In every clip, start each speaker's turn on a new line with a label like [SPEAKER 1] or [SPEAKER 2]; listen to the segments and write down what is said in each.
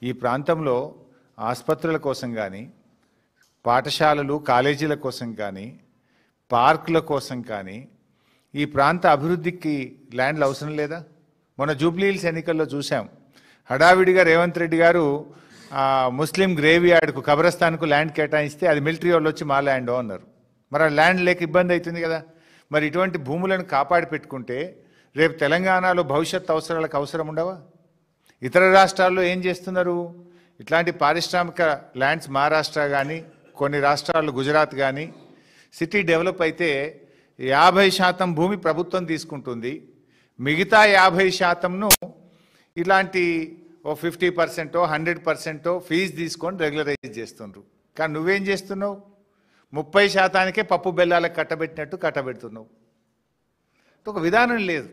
[SPEAKER 1] ఈ ప్రాంతంలో ఆసుపత్రుల కోసం కానీ, పాఠశాలలు కాలేజీల కోసం కానీ, పార్కుల కోసం కానీ ఈ ప్రాంత అభివృద్ధికి ల్యాండ్లు అవసరం లేదా? మొన్న జూబ్లీ హిల్స్ ఎన్నికల్లో చూసాం, హడావిడిగా రేవంత్ రెడ్డి గారు ముస్లిం గ్రేవ్ యార్డ్కు కబ్రస్థాన్కు ల్యాండ్ కేటాయిస్తే అది మిలిటరీ వాళ్ళు వచ్చి మా ల్యాండ్ అన్నారు. మరి ఆ ల్యాండ్ లేక ఇబ్బంది అవుతుంది కదా. మరి ఇటువంటి భూములను కాపాడి పెట్టుకుంటే రేపు తెలంగాణలో భవిష్యత్ అవసరాలకు అవసరం ఉండవా? ఇతర రాష్ట్రాల్లో ఏం చేస్తున్నారు? ఇట్లాంటి పారిశ్రామిక ల్యాండ్స్ మహారాష్ట్ర కానీ, కొన్ని రాష్ట్రాల్లో గుజరాత్ కానీ సిటీ డెవలప్ అయితే 50% భూమి ప్రభుత్వం తీసుకుంటుంది, మిగతా 50%ను ఇలాంటి ఓ 50% 100% ఫీజు తీసుకొని రెగ్యులరైజ్ చేస్తుండ్రు. కానీ నువ్వేం చేస్తున్నావు? 30%కే పప్పు బెల్లాలకు కట్టబెట్టినట్టు కట్టబెడుతున్నావు. ఒక విధానం లేదు.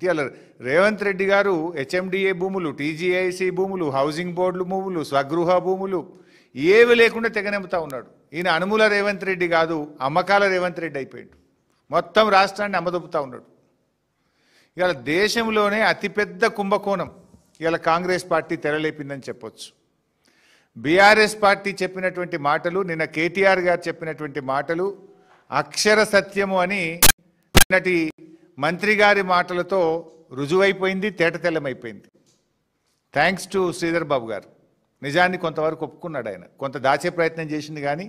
[SPEAKER 1] ఇవాళ రేవంత్ రెడ్డి గారు హెచ్ఎండిఏ భూములు, టీజీఐసి భూములు, హౌసింగ్ బోర్డులు భూములు, స్వగృహ భూములు ఏవి లేకుండా తెగనెమ్ముతా ఉన్నాడు. ఈయన అనుముల రేవంత్ రెడ్డి కాదు, అమ్మకాల రేవంత్ రెడ్డి అయిపోయాడు. మొత్తం రాష్ట్రాన్ని అమ్మదొప్పుతా ఉన్నాడు. ఇవాళ దేశంలోనే అతిపెద్ద కుంభకోణం ఇవాళ కాంగ్రెస్ పార్టీ తెరలేపిందని చెప్పొచ్చు. బీఆర్ఎస్ పార్టీ చెప్పినటువంటి మాటలు, నిన్న కేటీఆర్ గారు చెప్పినటువంటి మాటలు అక్షర సత్యము అని నిన్నటి మంత్రి గారి మాటలతో రుజువైపోయింది, తేటతెల్లమైపోయింది. థ్యాంక్స్ టు శ్రీధర్ బాబు గారు. నిజాన్ని కొంతవరకు ఒప్పుకున్నాడు ఆయన. కొంత దాచే ప్రయత్నం చేసింది కానీ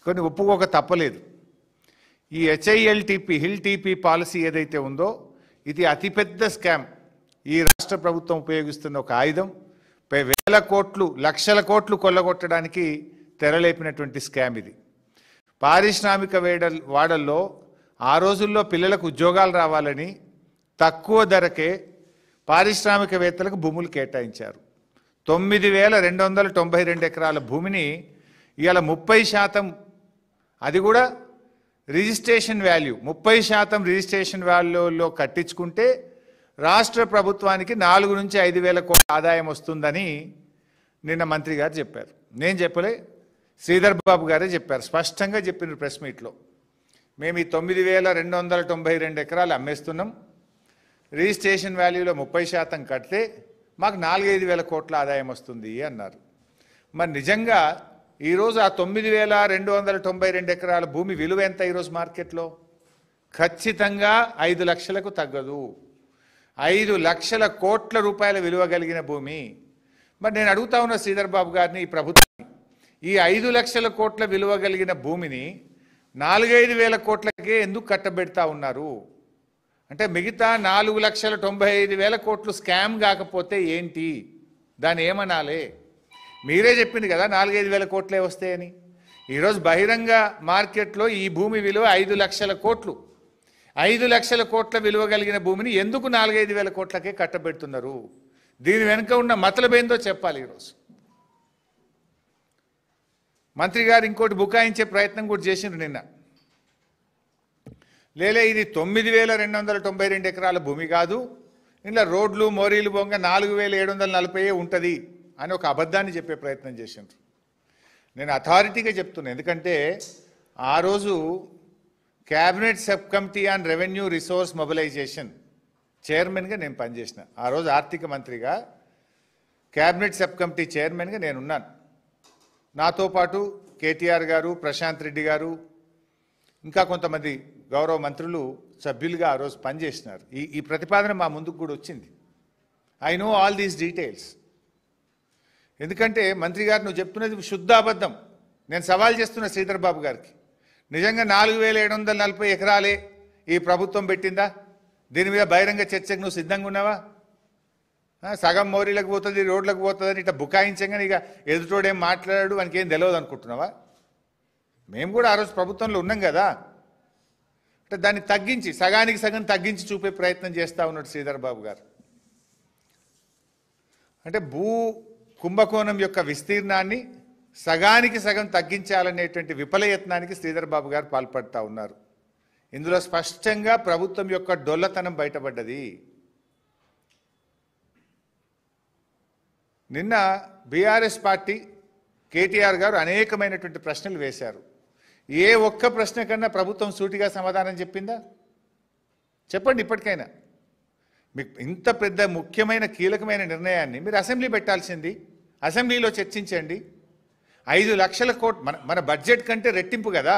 [SPEAKER 1] కొన్ని ఒప్పుకోక తప్పలేదు. ఈ హెచ్ఐఎల్టీపీ హిల్ టీపీ పాలసీ ఏదైతే ఉందో ఇది అతిపెద్ద స్కామ్. ఈ రాష్ట్ర ప్రభుత్వం ఉపయోగిస్తున్న ఒక ఆయుధం. వేల కోట్లు, లక్షల కోట్లు కొల్లగొట్టడానికి తెరలేపినటువంటి స్కామ్ ఇది. పారిశ్రామిక వాడల్లో ఆ రోజుల్లో పిల్లలకు ఉద్యోగాలు రావాలని తక్కువ ధరకే పారిశ్రామికవేత్తలకు భూములు కేటాయించారు. 9,292 ఎకరాల భూమిని ఇవాళ 30%, అది కూడా రిజిస్ట్రేషన్ వాల్యూ 30% రిజిస్ట్రేషన్ వాల్యూలో కట్టించుకుంటే రాష్ట్ర ప్రభుత్వానికి 4 నుంచి 5 వేల కోట్ల ఆదాయం వస్తుందని నిన్న మంత్రి గారు చెప్పారు. నేను చెప్పలే, శ్రీధర్ బాబు గారే చెప్పారు. స్పష్టంగా చెప్పిన ప్రెస్ మీట్లో, మేము ఈ 9,292 ఎకరాలు అమ్మేస్తున్నాం, రిజిస్ట్రేషన్ వాల్యూలో 30% కడితే మాకు 4-5 వేల కోట్ల ఆదాయం వస్తుంది అన్నారు. మరి నిజంగా ఈరోజు ఆ 9,292 ఎకరాల భూమి విలువ ఎంత ఈరోజు మార్కెట్లో? ఖచ్చితంగా 5 లక్షలకు తగ్గదు. 5 లక్షల కోట్ల రూపాయల విలువ కలిగిన భూమి. మరి నేను అడుగుతా ఉన్న శ్రీధర్ బాబు గారిని, ఈ ప్రభుత్వాన్ని, ఈ 5 లక్షల కోట్ల విలువ కలిగిన భూమిని 4-5 వేల కోట్లకే ఎందుకు కట్టబెడతా ఉన్నారు? అంటే మిగతా 4,95,000 కోట్లు స్కామ్ కాకపోతే ఏంటి? దాన్ని ఏమనాలి? మీరే చెప్పింది కదా 4-5 వేల కోట్లే వస్తాయని. ఈరోజు బహిరంగ మార్కెట్లో ఈ భూమి విలువ 5 లక్షల కోట్లు. 5 లక్షల కోట్ల విలువ కలిగిన భూమిని ఎందుకు 4-5 వేల కోట్లకే కట్టబెడుతున్నారు? దీని వెనుక ఉన్న మతలబేందో చెప్పాలి. ఈరోజు మంత్రి గారు ఇంకోటి బుకాయించే ప్రయత్నం కూడా చేసిండ్రు నిన్న. లేలే, ఇది 9,292 ఎకరాల భూమి కాదు, ఇలా రోడ్లు మోరీలు బొంగ 4,740 ఉంటుంది అని ఒక అబద్ధాన్ని చెప్పే ప్రయత్నం చేసిండ్రు. నేను అథారిటీగా చెప్తున్నాను, ఎందుకంటే ఆ రోజు cabinet sub committee on revenue resource mobilisation చైర్మన్గా నేను పనిచేసిన. ఆ రోజు ఆర్థిక మంత్రిగా క్యాబినెట్ సబ్ కమిటీ చైర్మన్గా నేనున్నాను. నాతో పాటు కేటీఆర్ గారు, ప్రశాంత్ రెడ్డి గారు, ఇంకా కొంతమంది గౌరవ మంత్రులు సభ్యులుగా ఆ రోజు పనిచేసినారు. ఈ ప్రతిపాదన మా ముందుకు కూడా వచ్చింది. I know all these details. ఎందుకంటే మంత్రి గారు నువ్వు చెప్తున్నది శుద్ధ అబద్ధం. నేను సవాల్ చేస్తున్న శ్రీధర్ బాబు గారికి, నిజంగా 4,740 ఎకరాలే ఈ ప్రభుత్వం పెట్టిందా? దీని మీద బహిరంగ చర్చకు నువ్వు సిద్ధంగా ఉన్నావా? సగం మోరీలకు పోతుంది, రోడ్లకు పోతుందని ఇట్లా బుకాయించగానే ఇక ఎదుటోడేం మాట్లాడాడు, వానికి ఏం తెలియదు అనుకుంటున్నావా? మేము కూడా ఆ రోజు ప్రభుత్వంలో ఉన్నాం కదా. అంటే దాన్ని తగ్గించి, సగానికి సగం తగ్గించి చూపే ప్రయత్నం చేస్తూ ఉన్నాడు శ్రీధర్ బాబు గారు. అంటే భూ కుంభకోణం యొక్క విస్తీర్ణాన్ని సగానికి సగం తగ్గించాలనేటువంటి విఫలయత్నానికి శ్రీధర్ బాబు గారు పాల్పడుతూ ఉన్నారు. ఇందులో స్పష్టంగా ప్రభుత్వం యొక్క డొల్లతనం బయటపడ్డది. నిన్న బీఆర్ఎస్ పార్టీ కేటీఆర్ గారు అనేకమైనటువంటి ప్రశ్నలు వేశారు. ఏ ఒక్క ప్రశ్న కన్నా ప్రభుత్వం సూటిగా సమాధానం చెప్పిందా? చెప్పండి ఇప్పటికైనా. మీకు ఇంత పెద్ద ముఖ్యమైన కీలకమైన నిర్ణయాన్ని మీరు అసెంబ్లీ పెట్టాల్సింది, అసెంబ్లీలో చర్చించండి. 5 లక్షల కోట్లు మన బడ్జెట్ కంటే రెట్టింపు కదా.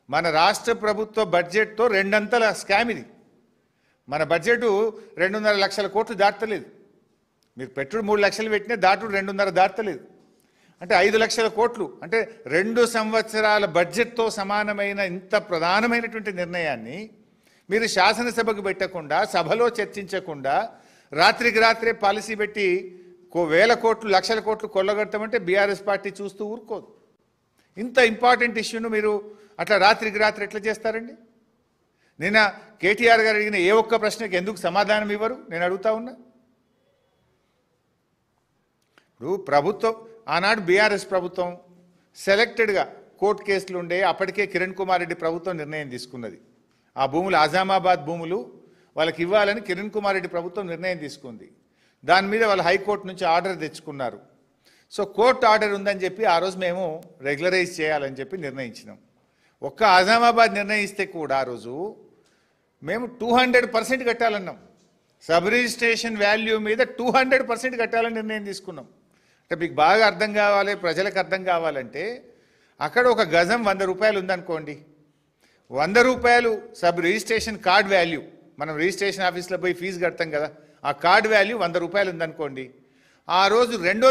[SPEAKER 1] మన రాష్ట్ర ప్రభుత్వ బడ్జెట్తో 2 అంతల స్కామ్ ఇది. మన బడ్జెట్ 2.5 లక్షల కోట్లు దాటలేదు. మీరు పెట్టుడు 3 లక్షలు పెట్టినా దాటుడు 2.5 దాటలేదు. అంటే 5 లక్షల కోట్లు అంటే 2 సంవత్సరాల బడ్జెట్తో సమానమైన ఇంత ప్రధానమైనటువంటి నిర్ణయాన్ని మీరు శాసనసభకు పెట్టకుండా, సభలో చర్చించకుండా, రాత్రికి రాత్రే పాలసీ పెట్టి వేల కోట్లు, లక్షల కోట్లు కొల్లగొడతామంటే బీఆర్ఎస్ పార్టీ చూస్తూ ఊరుకోదు. ఇంత ఇంపార్టెంట్ ఇష్యూను మీరు అట్లా రాత్రికి రాత్రి ఎట్లా చేస్తారండి? నిన్న కేటీఆర్ గారు అడిగిన ఏ ఒక్క ప్రశ్నకి ఎందుకు సమాధానం ఇవ్వరు నేను అడుగుతా ఉన్నా. ఇప్పుడు ప్రభుత్వం ఆనాడు బీఆర్ఎస్ ప్రభుత్వం సెలెక్టెడ్గా కోర్టు కేసులు ఉండే అప్పటికే కిరణ్ కుమార్ రెడ్డి ప్రభుత్వం నిర్ణయం తీసుకున్నది. ఆ భూములు ఆజామాబాద్ భూములు వాళ్ళకి ఇవ్వాలని కిరణ్ కుమార్ రెడ్డి ప్రభుత్వం నిర్ణయం తీసుకుంది. దాని మీద వాళ్ళు హైకోర్టు నుంచి ఆర్డర్ తెచ్చుకున్నారు. సో కోర్టు ఆర్డర్ ఉందని చెప్పి ఆ రోజు మేము రెగ్యులరైజ్ చేయాలని చెప్పి నిర్ణయించినాం. ఒక్క ఆజామాబాద్ నిర్ణయిస్తే కూడా ఆ రోజు మేము 200% కట్టాలన్నాం. సబ్ రిజిస్ట్రేషన్ వాల్యూ మీద 200% కట్టాలని నిర్ణయం తీసుకున్నాం. అంటే మీకు బాగా అర్థం కావాలి, ప్రజలకు అర్థం కావాలంటే అక్కడ ఒక గజం 100 రూపాయలు ఉందనుకోండి. 100 రూపాయలు సబ్ రిజిస్ట్రేషన్ కార్డ్ వాల్యూ, మనం రిజిస్ట్రేషన్ ఆఫీస్లో పోయి ఫీజు కడతాం కదా, ఆ కార్డ్ వాల్యూ 100 రూపాయలు ఉందనుకోండి. ఆ రోజు రెండో